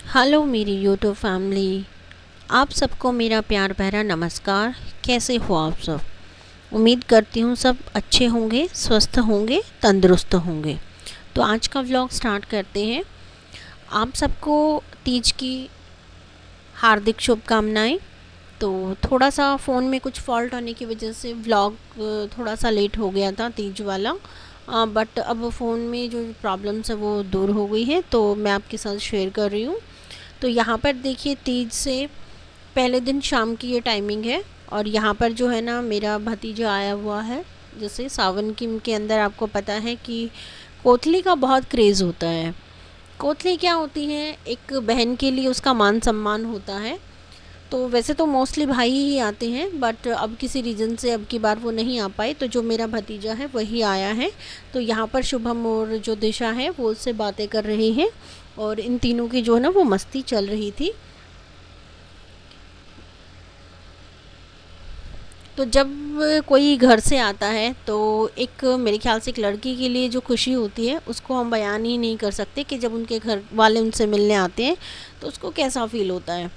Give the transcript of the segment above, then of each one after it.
Hello मेरी YouTube family. आप सबको मेरा प्यार भरा नमस्कार। कैसे हो आप सब? उम्मीद करती हूँ सब अच्छे होंगे, स्वस्थ होंगे, तंदुरुस्त होंगे। तो आज का व्लॉग स्टार्ट करते हैं। आप सबको तीज की हार्दिक शुभकामनाएं। तो थोड़ा सा फ़ोन में कुछ फॉल्ट होने की वजह से व्लॉग थोड़ा सा लेट हो गया था तीज वाला, बट अब फ़ोन में जो प्रॉब्लम्स है वो दूर हो गई है, तो मैं आपके साथ शेयर कर रही हूँ। तो यहाँ पर देखिए, तीज से पहले दिन शाम की ये टाइमिंग है और यहाँ पर जो है ना मेरा भतीजा आया हुआ है। जैसे सावन के अंदर आपको पता है कि कोतली का बहुत क्रेज़ होता है। कोतली क्या होती है? एक बहन के लिए उसका मान सम्मान होता है। तो वैसे तो मोस्टली भाई ही आते हैं, बट अब किसी रीज़न से अब की बार वो नहीं आ पाए, तो जो मेरा भतीजा है वही आया है। तो यहाँ पर शुभम और जो दिशा है वो उससे बातें कर रही हैं और इन तीनों की जो है ना वो मस्ती चल रही थी। तो जब कोई घर से आता है तो एक मेरे ख्याल से एक लड़की के लिए जो खुशी होती है उसको हम बयान ही नहीं कर सकते कि जब उनके घर वाले उनसे मिलने आते हैं तो उसको कैसा फ़ील होता है।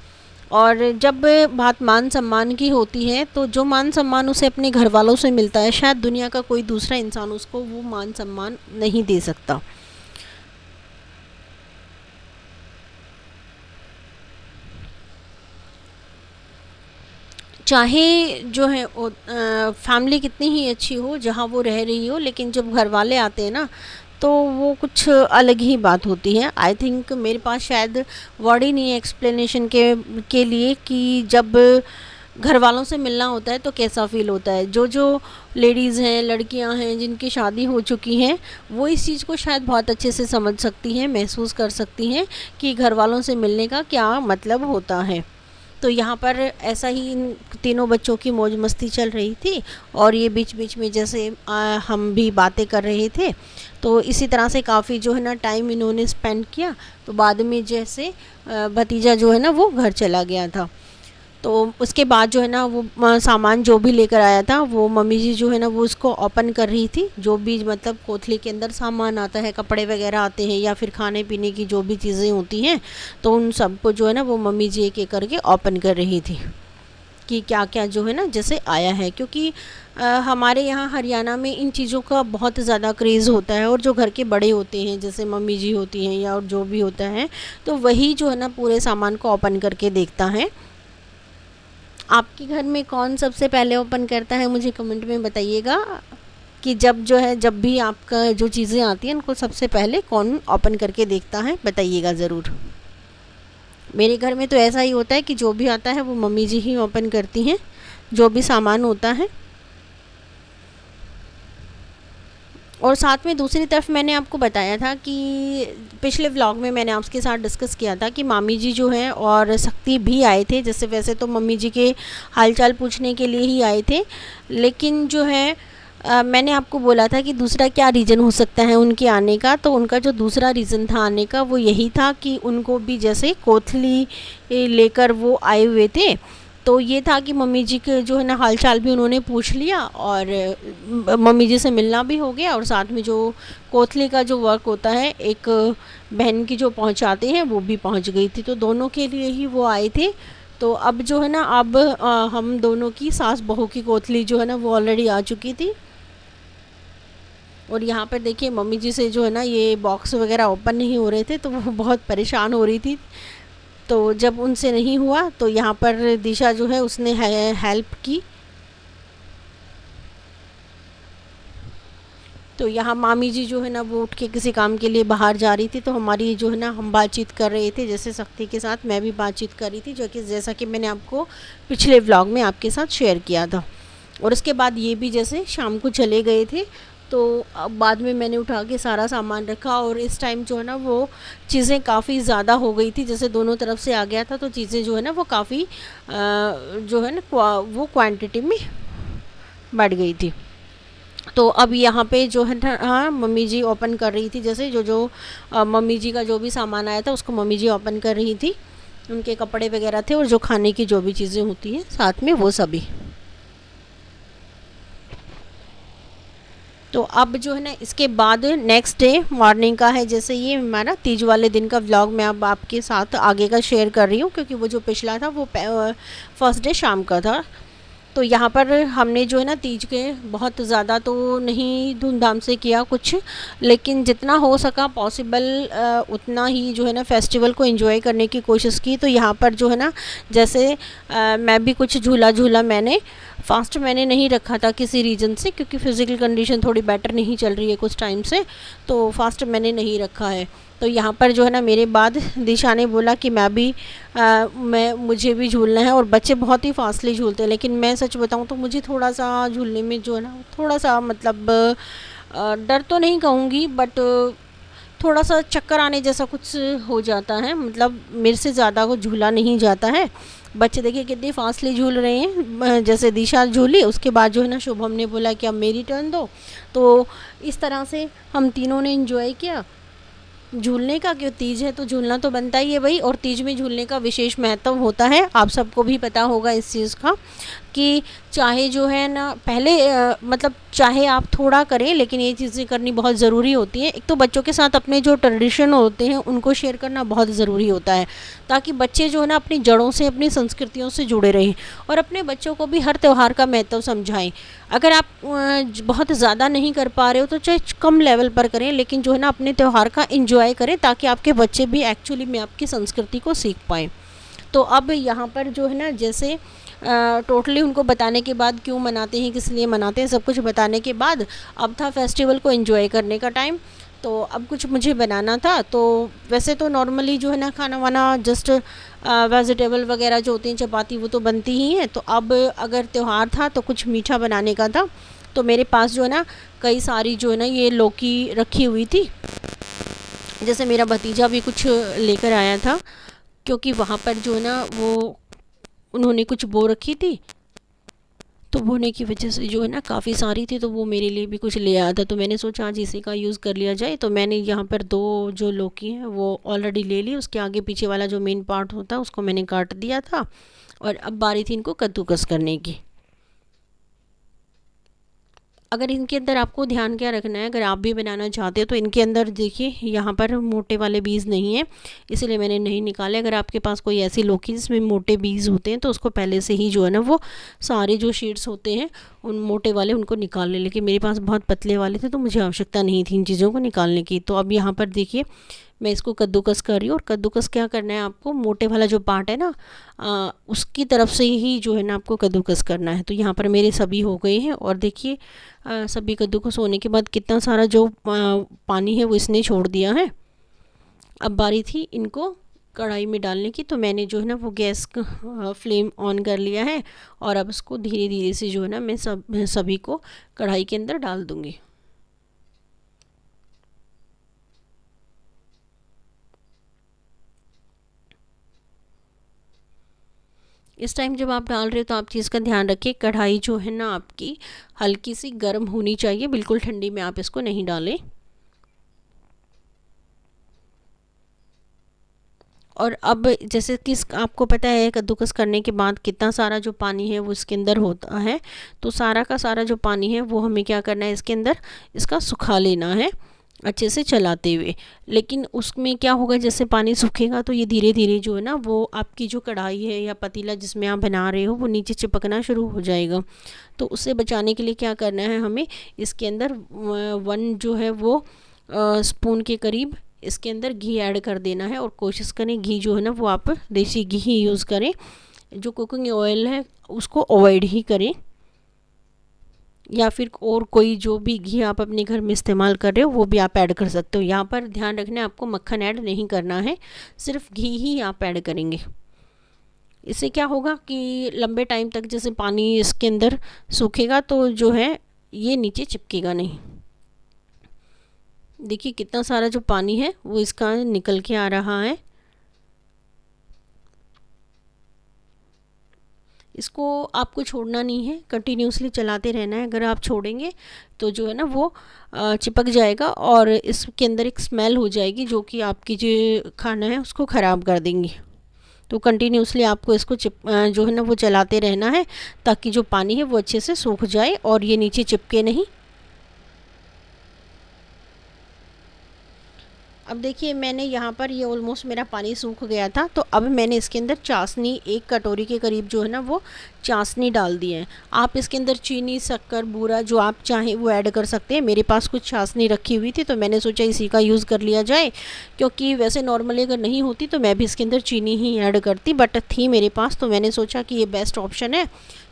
और जब बात मान सम्मान की होती है तो जो मान सम्मान उसे अपने घर वालों से मिलता है, शायद दुनिया का कोई दूसरा इंसान उसको वो मान सम्मान नहीं दे सकता। चाहे जो है फैमिली कितनी ही अच्छी हो जहाँ वो रह रही हो, लेकिन जब घर वाले आते हैं ना तो वो कुछ अलग ही बात होती है। आई थिंक मेरे पास शायद वर्ड ही नहीं है एक्सप्लेनेशन के लिए कि जब घर वालों से मिलना होता है तो कैसा फ़ील होता है। जो जो लेडीज़ हैं, लड़कियां हैं जिनकी शादी हो चुकी हैं, वो इस चीज़ को शायद बहुत अच्छे से समझ सकती हैं, महसूस कर सकती हैं कि घर वालों से मिलने का क्या मतलब होता है। तो यहाँ पर ऐसा ही इन तीनों बच्चों की मौज मस्ती चल रही थी और ये बीच बीच में जैसे हम भी बातें कर रहे थे, तो इसी तरह से काफ़ी जो है ना टाइम इन्होंने स्पेंड किया। तो बाद में जैसे भतीजा जो है ना वो घर चला गया था, तो उसके बाद जो है ना वो सामान जो भी लेकर आया था वो मम्मी जी जो है ना वो उसको ओपन कर रही थी। जो भी मतलब कोथली के अंदर सामान आता है, कपड़े वगैरह आते हैं या फिर खाने पीने की जो भी चीज़ें होती हैं, तो उन सबको जो है ना वो मम्मी जी एक एक करके ओपन कर रही थी कि क्या क्या जो है ना जैसे आया है। क्योंकि हमारे यहाँ हरियाणा में इन चीज़ों का बहुत ज़्यादा क्रेज़ होता है और जो घर के बड़े होते हैं जैसे मम्मी जी होती हैं या और जो भी होता है, तो वही जो है ना पूरे सामान को ओपन करके देखता है। आपके घर में कौन सबसे पहले ओपन करता है मुझे कमेंट में बताइएगा कि जब जो है जब भी आपका जो चीज़ें आती हैं उनको सबसे पहले कौन ओपन करके देखता है, बताइएगा ज़रूर। मेरे घर में तो ऐसा ही होता है कि जो भी आता है वो मम्मी जी ही ओपन करती हैं, जो भी सामान होता है। और साथ में दूसरी तरफ मैंने आपको बताया था कि पिछले व्लॉग में मैंने आपके साथ डिस्कस किया था कि मामी जी जो हैं और शक्ति भी आए थे। जैसे वैसे तो मम्मी जी के हालचाल पूछने के लिए ही आए थे, लेकिन जो है मैंने आपको बोला था कि दूसरा क्या रीज़न हो सकता है उनके आने का। तो उनका जो दूसरा रीज़न था आने का वो यही था कि उनको भी जैसे कोथली लेकर वो आए हुए थे। तो ये था कि मम्मी जी के जो है ना हाल चाल भी उन्होंने पूछ लिया और मम्मी जी से मिलना भी हो गया, और साथ में जो कोथली का जो वर्क होता है एक बहन की जो पहुंचाते हैं वो भी पहुंच गई थी। तो दोनों के लिए ही वो आए थे। तो अब जो है ना अब हम दोनों की सास बहू की कोथली जो है ना वो ऑलरेडी आ चुकी थी। और यहाँ पर देखिए मम्मी जी से जो है ना ये बॉक्स वगैरह ओपन नहीं हो रहे थे, तो वो बहुत परेशान हो रही थी। तो जब उनसे नहीं हुआ तो यहाँ पर दिशा जो है उसने हेल्प की। तो यहाँ मामी जी जो है ना वो उठ के किसी काम के लिए बाहर जा रही थी, तो हमारी जो है ना हम बातचीत कर रहे थे, जैसे शक्ति के साथ मैं भी बातचीत कर रही थी, जो कि जैसा कि मैंने आपको पिछले व्लॉग में आपके साथ शेयर किया था। और उसके बाद ये भी जैसे शाम को चले गए थे, तो अब बाद में मैंने उठा के सारा सामान रखा। और इस टाइम जो है ना वो चीज़ें काफ़ी ज़्यादा हो गई थी, जैसे दोनों तरफ से आ गया था, तो चीज़ें जो है ना वो काफ़ी जो है ना वो क्वांटिटी में बढ़ गई थी। तो अब यहाँ पे जो है ना हाँ मम्मी जी ओपन कर रही थी, जैसे जो जो मम्मी जी का जो भी सामान आया था उसको मम्मी जी ओपन कर रही थी। उनके कपड़े वगैरह थे और जो खाने की जो भी चीज़ें होती हैं साथ में वो सभी। तो अब जो है ना इसके बाद नेक्स्ट डे मॉर्निंग का है, जैसे ये हमारा तीज वाले दिन का व्लॉग मैं अब आपके साथ आगे का शेयर कर रही हूँ, क्योंकि वो जो पिछला था वो फर्स्ट डे शाम का था। तो यहाँ पर हमने जो है ना तीज के बहुत ज़्यादा तो नहीं धूमधाम से किया कुछ, लेकिन जितना हो सका पॉसिबल उतना ही जो है ना फेस्टिवल को एंजॉय करने की कोशिश की। तो यहाँ पर जो है ना जैसे मैं भी कुछ झूला मैंने फास्ट मैंने नहीं रखा था किसी रीज़न से, क्योंकि फ़िज़िकल कंडीशन थोड़ी बेटर नहीं चल रही है कुछ टाइम से, तो फास्ट मैंने नहीं रखा है। तो यहाँ पर जो है ना मेरे बाद दिशा ने बोला कि मुझे भी झूलना है, और बच्चे बहुत ही फास्टली झूलते हैं, लेकिन मैं सच बताऊँ तो मुझे थोड़ा सा झूलने में जो है ना थोड़ा सा मतलब डर तो नहीं कहूँगी, बट थोड़ा सा चक्कर आने जैसा कुछ हो जाता है, मतलब मेरे से ज़्यादा को झूला नहीं जाता है। बच्चे देखिए कितनी फास्टली झूल रहे हैं, जैसे दिशा झूली उसके बाद जो है ना शुभम ने बोला कि अब मेरी टर्न दो। तो इस तरह से हम तीनों ने एंजॉय किया झूलने का, क्यों तीज है तो झूलना तो बनता ही है भाई। और तीज में झूलने का विशेष महत्व होता है, आप सबको भी पता होगा इस चीज़ का, कि चाहे जो है ना पहले मतलब चाहे आप थोड़ा करें, लेकिन ये चीज़ें करनी बहुत ज़रूरी होती है। एक तो बच्चों के साथ अपने जो ट्रेडिशन होते हैं उनको शेयर करना बहुत ज़रूरी होता है, ताकि बच्चे जो है ना अपनी जड़ों से अपनी संस्कृतियों से जुड़े रहें, और अपने बच्चों को भी हर त्यौहार का महत्व समझाएं। अगर आप बहुत ज़्यादा नहीं कर पा रहे हो तो चाहे कम लेवल पर करें, लेकिन जो है ना अपने त्यौहार का एंजॉय करें, ताकि आपके बच्चे भी एक्चुअली में आपकी संस्कृति को सीख पाएँ। तो अब यहाँ पर जो है ना जैसे टोटली उनको बताने के बाद क्यों मनाते हैं, किस लिए मनाते हैं, सब कुछ बताने के बाद अब था फेस्टिवल को एंजॉय करने का टाइम। तो अब कुछ मुझे बनाना था, तो वैसे तो नॉर्मली जो है ना खाना वाना जस्ट वेजिटेबल वगैरह जो होती हैं चपाती वो तो बनती ही हैं। तो अब अगर त्यौहार था तो कुछ मीठा बनाने का था, तो मेरे पास जो है ना कई सारी जो है ना ये लौकी रखी हुई थी। जैसे मेरा भतीजा भी कुछ लेकर आया था, क्योंकि वहाँ पर जो है ना वो उन्होंने कुछ बो रखी थी, तो बोने की वजह से जो है ना काफ़ी सारी थी, तो वो मेरे लिए भी कुछ ले आया था। तो मैंने सोचा आज इसी का यूज़ कर लिया जाए। तो मैंने यहाँ पर 2 जो लौकी हैं वो ऑलरेडी ले ली, उसके आगे पीछे वाला जो मेन पार्ट होता है उसको मैंने काट दिया था, और अब बारी थी इनको कद्दूकस करने की। अगर इनके अंदर आपको ध्यान क्या रखना है, अगर आप भी बनाना चाहते हो तो इनके अंदर देखिए यहाँ पर मोटे वाले बीज नहीं है, इसलिए मैंने नहीं निकाले। अगर आपके पास कोई ऐसी लौकी जिसमें मोटे बीज होते हैं तो उसको पहले से ही जो है ना वो सारे जो शीड्स होते हैं उन मोटे वाले उनको निकाल लें, लेकिन मेरे पास बहुत पतले वाले थे तो मुझे आवश्यकता नहीं थी इन चीज़ों को निकालने की। तो अब यहाँ पर देखिए मैं इसको कद्दूकस कर रही हूँ, और कद्दूकस क्या करना है आपको, मोटे वाला जो पार्ट है ना उसकी तरफ से ही जो है ना आपको कद्दूकस करना है। तो यहाँ पर मेरे सभी हो गए हैं, और देखिए सभी कद्दूकस होने के बाद कितना सारा जो पानी है वो इसने छोड़ दिया है। अब बारी थी इनको कढ़ाई में डालने की, तो मैंने जो है ना वो गैस का फ्लेम ऑन कर लिया है, और अब इसको धीरे धीरे से जो है ना मैं सभी को कढ़ाई के अंदर डाल दूँगी। इस टाइम जब आप डाल रहे हो तो आप चीज़ का ध्यान रखिए, कढ़ाई जो है ना आपकी हल्की सी गर्म होनी चाहिए, बिल्कुल ठंडी में आप इसको नहीं डालें। और अब जैसे कि आपको पता है कद्दूकस करने के बाद कितना सारा जो पानी है वो इसके अंदर होता है, तो सारा का सारा जो पानी है वो हमें क्या करना है, इसके अंदर इसका सुखा लेना है अच्छे से चलाते हुए। लेकिन उसमें क्या होगा, जैसे पानी सूखेगा तो ये धीरे धीरे जो है ना वो आपकी जो कढ़ाई है या पतीला जिसमें आप बना रहे हो वो नीचे चिपकना शुरू हो जाएगा। तो उससे बचाने के लिए क्या करना है, हमें इसके अंदर 1 जो है वो स्पून के करीब इसके अंदर घी ऐड कर देना है, और कोशिश करें घी जो है ना वो आप देसी घी ही यूज़ करें, जो कुकिंग ऑयल है उसको अवॉइड ही करें, या फिर और कोई जो भी घी आप अपने घर में इस्तेमाल कर रहे हो वो भी आप ऐड कर सकते हो। यहाँ पर ध्यान रखना है आपको मक्खन ऐड नहीं करना है, सिर्फ घी ही आप ऐड करेंगे। इससे क्या होगा कि लंबे टाइम तक जैसे पानी इसके अंदर सूखेगा तो जो है ये नीचे चिपकेगा नहीं। देखिए कितना सारा जो पानी है वो इसका निकल के आ रहा है। इसको आपको छोड़ना नहीं है, कंटिन्यूसली चलाते रहना है। अगर आप छोड़ेंगे तो जो है ना वो चिपक जाएगा, और इसके अंदर एक स्मेल हो जाएगी जो कि आपकी जो खाना है उसको ख़राब कर देंगी। तो कंटिन्यूसली आपको इसको जो है ना वो चलाते रहना है, ताकि जो पानी है वो अच्छे से सूख जाए और ये नीचे चिपके नहीं। अब देखिए मैंने यहाँ पर ये ऑलमोस्ट मेरा पानी सूख गया था, तो अब मैंने इसके अंदर चाशनी 1 कटोरी के करीब जो है ना वो चाशनी डाल दी है। आप इसके अंदर चीनी, शक्कर, बूरा जो आप चाहें वो ऐड कर सकते हैं। मेरे पास कुछ चाशनी रखी हुई थी तो मैंने सोचा इसी का यूज़ कर लिया जाए, क्योंकि वैसे नॉर्मली अगर नहीं होती तो मैं भी इसके अंदर चीनी ही ऐड करती, बट थी मेरे पास तो मैंने सोचा कि ये बेस्ट ऑप्शन है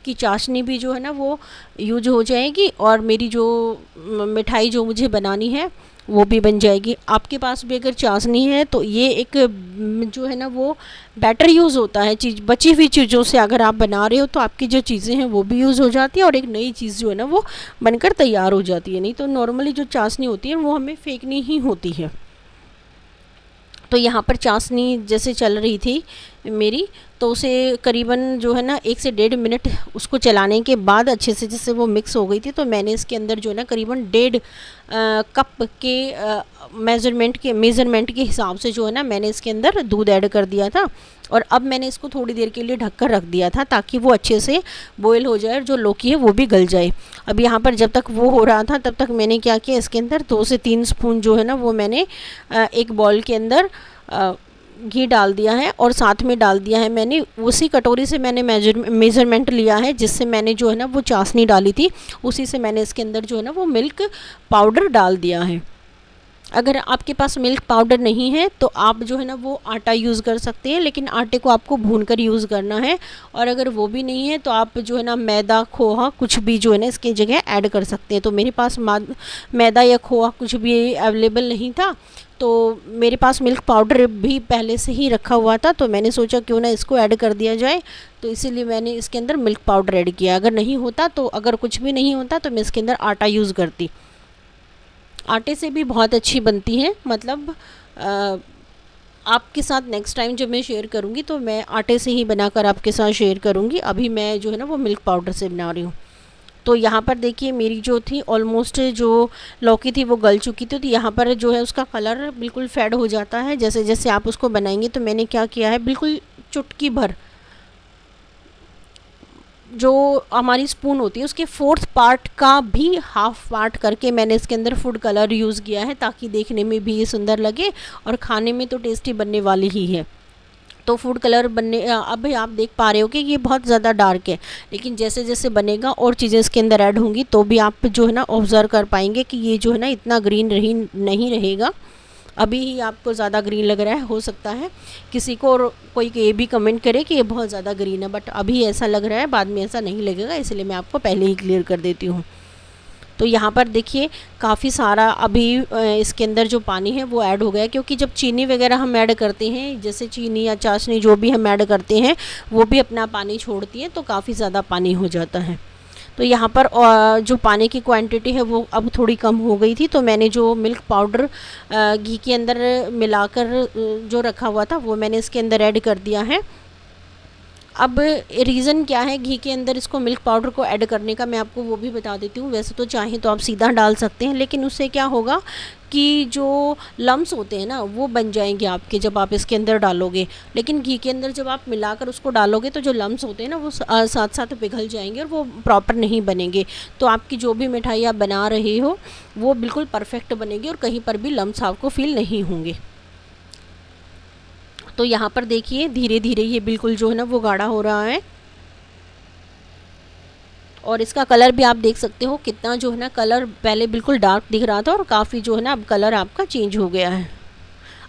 कि चाशनी भी जो है ना वो यूज हो जाएगी और मेरी जो मिठाई जो मुझे बनानी है वो भी बन जाएगी। आपके पास भी अगर चाशनी है तो ये एक जो है ना वो बेटर यूज़ होता है। चीज़ बची हुई चीज़ों से अगर आप बना रहे हो तो आपकी जो चीज़ें हैं वो भी यूज़ हो जाती है और एक नई चीज़ जो है ना वो बनकर तैयार हो जाती है। नहीं तो नॉर्मली जो चाशनी होती है वो हमें फेंकनी ही होती है। तो यहाँ पर चाशनी जैसे चल रही थी मेरी, तो उसे करीबन जो है ना 1 से 1.5 मिनट उसको चलाने के बाद अच्छे से जैसे वो मिक्स हो गई थी, तो मैंने इसके अंदर जो है ना करीबन 1.5 कप के मेज़रमेंट के हिसाब से जो है ना मैंने इसके अंदर दूध ऐड कर दिया था। और अब मैंने इसको थोड़ी देर के लिए ढककर रख दिया था ताकि वो अच्छे से बॉयल हो जाए और जो लौकी है वो भी गल जाए। अब यहाँ पर जब तक वो हो रहा था तब तक मैंने क्या किया, इसके अंदर 2 से 3 स्पून जो है ना वो मैंने एक बॉल के अंदर घी डाल दिया है और साथ में डाल दिया है मैंने उसी कटोरी से मैंने मेज़रमेंट लिया है जिससे मैंने जो है ना वो चाशनी डाली थी, उसी से मैंने इसके अंदर जो है ना वो मिल्क पाउडर डाल दिया है। अगर आपके पास मिल्क पाउडर नहीं है तो आप जो है ना वो आटा यूज़ कर सकते हैं, लेकिन आटे को आपको भूनकर यूज़ करना है। और अगर वो भी नहीं है तो आप जो है ना मैदा, खोआ कुछ भी जो है ना इसकी जगह ऐड कर सकते हैं। तो मेरे पास मैदा या खोआ कुछ भी अवेलेबल नहीं था, तो मेरे पास मिल्क पाउडर भी पहले से ही रखा हुआ था, तो मैंने सोचा क्यों ना इसको ऐड कर दिया जाए, तो इसीलिए मैंने इसके अंदर मिल्क पाउडर ऐड किया। अगर नहीं होता तो अगर कुछ भी नहीं होता तो मैं इसके अंदर आटा यूज़ करती। आटे से भी बहुत अच्छी बनती है, मतलब आपके साथ नेक्स्ट टाइम जब मैं शेयर करूँगी तो मैं आटे से ही बनाकर आपके साथ शेयर करूँगी। अभी मैं जो है ना वो मिल्क पाउडर से बना रही हूँ। तो यहाँ पर देखिए मेरी जो थी ऑलमोस्ट जो लौकी थी वो गल चुकी थी, तो यहाँ पर जो है उसका कलर बिल्कुल फेड हो जाता है जैसे जैसे आप उसको बनाएंगे। तो मैंने क्या किया है, बिल्कुल चुटकी भर जो हमारी स्पून होती है उसके 4th पार्ट का भी हाफ पार्ट करके मैंने इसके अंदर फूड कलर यूज़ किया है, ताकि देखने में भी ये सुंदर लगे और खाने में तो टेस्टी बनने वाली ही है। तो फूड कलर बनने अब आप देख पा रहे हो कि ये बहुत ज़्यादा डार्क है, लेकिन जैसे जैसे बनेगा और चीज़ें इसके अंदर ऐड होंगी तो भी आप जो है ना ऑब्ज़र्व कर पाएंगे कि ये जो है ना इतना ग्रीन नहीं रहेगा। अभी ही आपको ज़्यादा ग्रीन लग रहा है, हो सकता है किसी को और कोई ये भी कमेंट करे कि ये बहुत ज़्यादा ग्रीन है, बट अभी ऐसा लग रहा है, बाद में ऐसा नहीं लगेगा, इसलिए मैं आपको पहले ही क्लियर कर देती हूँ। तो यहाँ पर देखिए काफ़ी सारा अभी इसके अंदर जो पानी है वो ऐड हो गया, क्योंकि जब चीनी वगैरह हम ऐड करते हैं, जैसे चीनी या चाशनी जो भी हम ऐड करते हैं वो भी अपना पानी छोड़ती है, तो काफ़ी ज़्यादा पानी हो जाता है। तो यहाँ पर जो पानी की क्वांटिटी है वो अब थोड़ी कम हो गई थी, तो मैंने जो मिल्क पाउडर घी के अंदर मिलाकर जो रखा हुआ था वो मैंने इसके अंदर ऐड कर दिया है। अब रीज़न क्या है घी के अंदर इसको मिल्क पाउडर को ऐड करने का, मैं आपको वो भी बता देती हूँ। वैसे तो चाहें तो आप सीधा डाल सकते हैं, लेकिन उससे क्या होगा कि जो लम्स होते हैं ना वो बन जाएंगे आपके जब आप इसके अंदर डालोगे। लेकिन घी के अंदर जब आप मिलाकर उसको डालोगे तो जो लम्स होते हैं ना वो साथ साथ पिघल जाएंगे और वो प्रॉपर नहीं बनेंगे। तो आपकी जो भी मिठाई आप बना रहे हो वो बिल्कुल परफेक्ट बनेगी और कहीं पर भी लम्स आपको फील नहीं होंगे। तो यहाँ पर देखिए धीरे धीरे ये बिल्कुल जो है ना वो गाढ़ा हो रहा है और इसका कलर भी आप देख सकते हो कितना जो है ना कलर पहले बिल्कुल डार्क दिख रहा था और काफ़ी जो है ना अब कलर आपका चेंज हो गया है।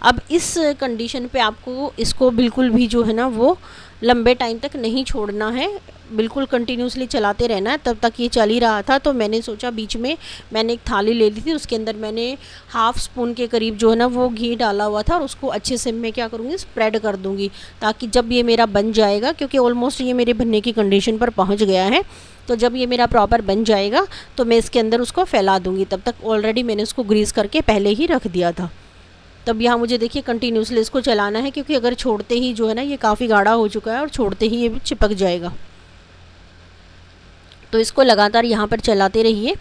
अब इस कंडीशन पे आपको इसको बिल्कुल भी जो है ना वो लंबे टाइम तक नहीं छोड़ना है, बिल्कुल कंटिन्यूसली चलाते रहना है। तब तक ये चल ही रहा था तो मैंने सोचा बीच में मैंने एक थाली ले ली थी, उसके अंदर मैंने हाफ स्पून के करीब जो है ना वो घी डाला हुआ था और उसको अच्छे से मैं क्या करूँगी स्प्रेड कर दूँगी, ताकि जब ये मेरा बन जाएगा, क्योंकि ऑलमोस्ट ये मेरे बनने की कंडीशन पर पहुँच गया है, तो जब ये मेरा प्रॉपर बन जाएगा तो मैं इसके अंदर उसको फैला दूँगी। तब तक ऑलरेडी मैंने उसको ग्रीस करके पहले ही रख दिया था। तब यहाँ मुझे देखिए कंटिन्यूसली इसको चलाना है, क्योंकि अगर छोड़ते ही जो है ना ये काफ़ी गाढ़ा हो चुका है और छोड़ते ही ये भी चिपक जाएगा। तो इसको लगातार यहाँ पर चलाते रहिए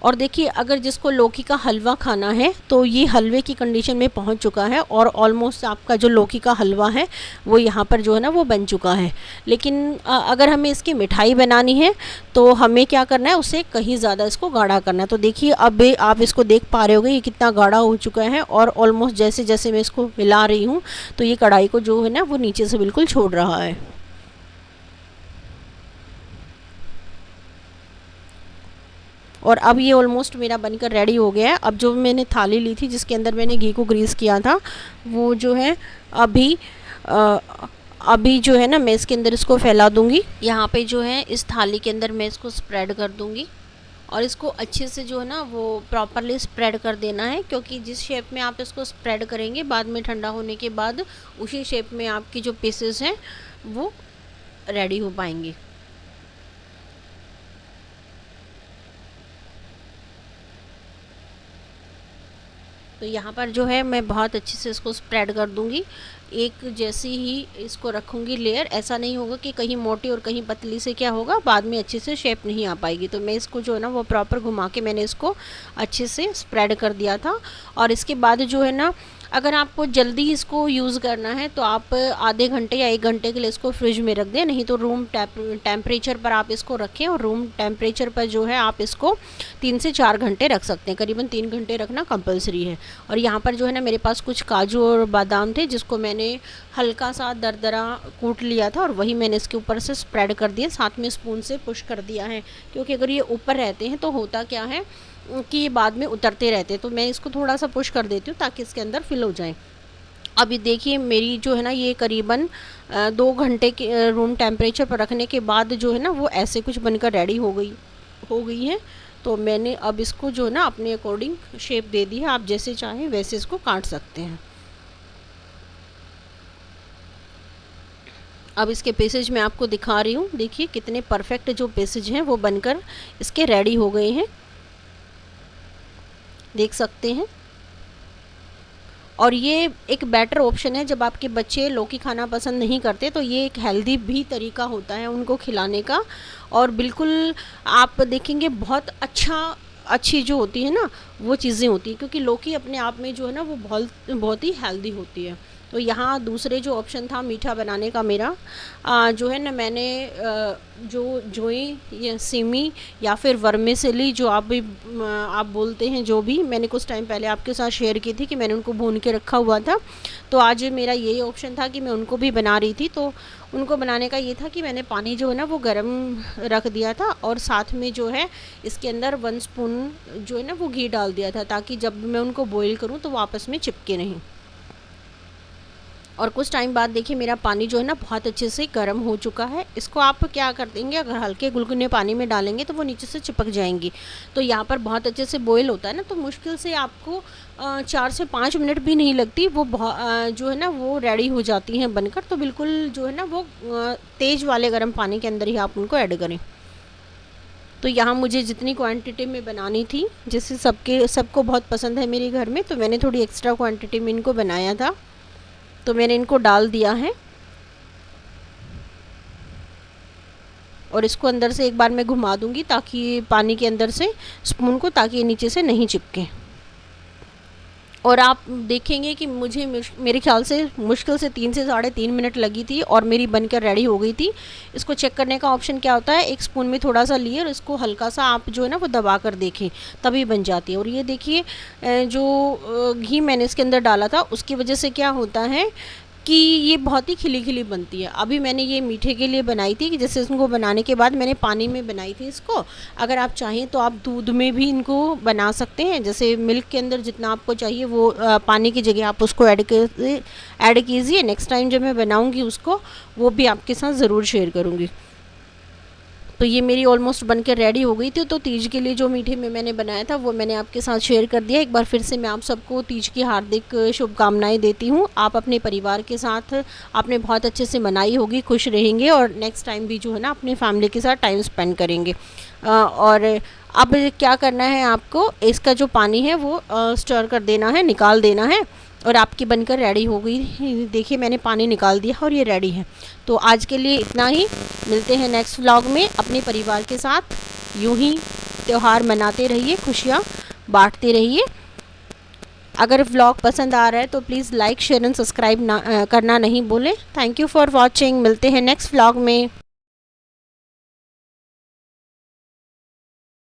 और देखिए अगर जिसको लौकी का हलवा खाना है तो ये हलवे की कंडीशन में पहुंच चुका है और ऑलमोस्ट आपका जो लौकी का हलवा है वो यहाँ पर जो है ना वो बन चुका है। लेकिन अगर हमें इसकी मिठाई बनानी है तो हमें क्या करना है, उसे कहीं ज़्यादा इसको गाढ़ा करना है। तो देखिए अब आप इसको देख पा रहे होगे ये कितना गाढ़ा हो चुका है और ऑलमोस्ट जैसे जैसे मैं इसको हिला रही हूँ तो ये कढ़ाई को जो है ना वो नीचे से बिल्कुल छोड़ रहा है। और अब ये ऑलमोस्ट मेरा बनकर रेडी हो गया है। अब जो मैंने थाली ली थी जिसके अंदर मैंने घी को ग्रीस किया था वो जो है अभी अ, अभी जो है ना मैं इसके अंदर इसको फैला दूंगी। यहाँ पे जो है इस थाली के अंदर मैं इसको स्प्रेड कर दूंगी और इसको अच्छे से जो है ना वो प्रॉपरली स्प्रेड कर देना है, क्योंकि जिस शेप में आप इसको स्प्रेड करेंगे बाद में ठंडा होने के बाद उसी शेप में आपकी जो पीसेस हैं वो रेडी हो पाएंगे। तो यहाँ पर जो है मैं बहुत अच्छे से इसको स्प्रेड कर दूँगी, एक जैसी ही इसको रखूँगी लेयर। ऐसा नहीं होगा कि कहीं मोटी और कहीं पतली से क्या होगा बाद में अच्छे से शेप नहीं आ पाएगी। तो मैं इसको जो है ना वो प्रॉपर घुमा के मैंने इसको अच्छे से स्प्रेड कर दिया था। और इसके बाद जो है ना अगर आपको जल्दी इसको यूज़ करना है तो आप आधे घंटे या 1 घंटे के लिए इसको फ्रिज में रख दें, नहीं तो रूम टेम्परेचर पर आप इसको रखें। और रूम टेम्परेचर पर जो है आप इसको 3 से 4 घंटे रख सकते हैं, करीबन 3 घंटे रखना कंपलसरी है। और यहाँ पर जो है ना मेरे पास कुछ काजू और बादाम थे जिसको मैंने हल्का सा दरदरा कूट लिया था और वही मैंने इसके ऊपर से स्प्रेड कर दिया, साथ में स्पून से पुश कर दिया है, क्योंकि अगर ये ऊपर रहते हैं तो होता क्या है कि ये बाद में उतरते रहते हैं। तो मैं इसको थोड़ा सा पुश कर देती हूँ ताकि इसके अंदर फिल हो जाए। अभी देखिए मेरी जो है ना ये करीबन 2 घंटे के रूम टेम्परेचर पर रखने के बाद जो है ना वो ऐसे कुछ बनकर रेडी हो गई है। तो मैंने अब इसको जो है ना अपने अकॉर्डिंग शेप दे दी है, आप जैसे चाहें वैसे इसको काट सकते हैं। अब इसके पीसेज मैं आपको दिखा रही हूँ, देखिए कितने परफेक्ट जो पीसेज हैं वो बनकर इसके रेडी हो गए हैं, देख सकते हैं। और ये एक बेटर ऑप्शन है जब आपके बच्चे लौकी खाना पसंद नहीं करते, तो ये एक हेल्दी भी तरीका होता है उनको खिलाने का। और बिल्कुल आप देखेंगे बहुत अच्छी जो होती है ना वो चीज़ें होती हैं, क्योंकि लौकी अपने आप में जो है ना वो बहुत ही हेल्दी होती है। तो यहाँ दूसरे जो ऑप्शन था मीठा बनाने का मेरा जो है ना मैंने जो जोई या सिमी या फिर वर्मिसेली जो आप बोलते हैं, जो भी मैंने कुछ टाइम पहले आपके साथ शेयर की थी कि मैंने उनको भून के रखा हुआ था। तो आज मेरा यही ऑप्शन था कि मैं उनको भी बना रही थी। तो उनको बनाने का ये था कि मैंने पानी जो है ना वो गर्म रख दिया था और साथ में जो है इसके अंदर 1 स्पून जो है ना वो घी डाल दिया था, ताकि जब मैं उनको बॉईल करूँ तो वो आपस में चिपके नहीं। और कुछ टाइम बाद देखिए मेरा पानी जो है ना बहुत अच्छे से गर्म हो चुका है। इसको आप क्या कर देंगे, अगर हल्के गुनगुने पानी में डालेंगे तो वो नीचे से चिपक जाएंगी। तो यहाँ पर बहुत अच्छे से बॉईल होता है ना, तो मुश्किल से आपको 4 से 5 मिनट भी नहीं लगती, वो जो है ना वो रेडी हो जाती हैं बनकर। तो बिल्कुल जो है ना वो तेज़ वाले गर्म पानी के अंदर ही आप उनको ऐड करें। तो यहाँ मुझे जितनी क्वांटिटी में बनानी थी, जैसे सबको बहुत पसंद है मेरे घर में, तो मैंने थोड़ी एक्स्ट्रा क्वांटिटी में इनको बनाया था। तो मैंने इनको डाल दिया है और इसको अंदर से एक बार मैं घुमा दूंगी ताकि पानी के अंदर से स्पून को, ताकि ये नीचे से नहीं चिपके। और आप देखेंगे कि मुझे मेरे ख्याल से मुश्किल से 3 से 3.5 मिनट लगी थी और मेरी बनकर रेडी हो गई थी। इसको चेक करने का ऑप्शन क्या होता है, एक स्पून में थोड़ा सा लिए और इसको हल्का सा आप जो है ना वो दबा कर देखें, तभी बन जाती है। और ये देखिए जो घी मैंने इसके अंदर डाला था उसकी वजह से क्या होता है कि ये बहुत ही खिली खिली बनती है। अभी मैंने ये मीठे के लिए बनाई थी कि जैसे इसको बनाने के बाद मैंने पानी में बनाई थी इसको। अगर आप चाहें तो आप दूध में भी इनको बना सकते हैं, जैसे मिल्क के अंदर जितना आपको चाहिए वो पानी की जगह आप उसको ऐड कीजिए। नेक्स्ट टाइम जब मैं बनाऊंगी उसको वो भी आपके साथ ज़रूर शेयर करूँगी। तो ये मेरी ऑलमोस्ट बनकर रेडी हो गई थी। तो तीज के लिए जो मीठे में मैंने बनाया था वो मैंने आपके साथ शेयर कर दिया। एक बार फिर से मैं आप सबको तीज की हार्दिक शुभकामनाएं देती हूँ। आप अपने परिवार के साथ आपने बहुत अच्छे से मनाई होगी, खुश रहेंगे और नेक्स्ट टाइम भी जो है ना अपने फैमिली के साथ टाइम स्पेंड करेंगे। और अब क्या करना है आपको, इसका जो पानी है वो स्टर कर देना है, निकाल देना है और आपकी बनकर रेडी हो गई। देखिए मैंने पानी निकाल दिया और ये रेडी है। तो आज के लिए इतना ही, मिलते हैं नेक्स्ट व्लॉग में अपने परिवार के साथ यूं ही त्यौहार मनाते रहिए, खुशियाँ बांटते रहिए। अगर व्लॉग पसंद आ रहा है तो please like share and subscribe करना नहीं भूलें। Thank you for watching. मिलते हैं नेक्स्ट व्लॉग में।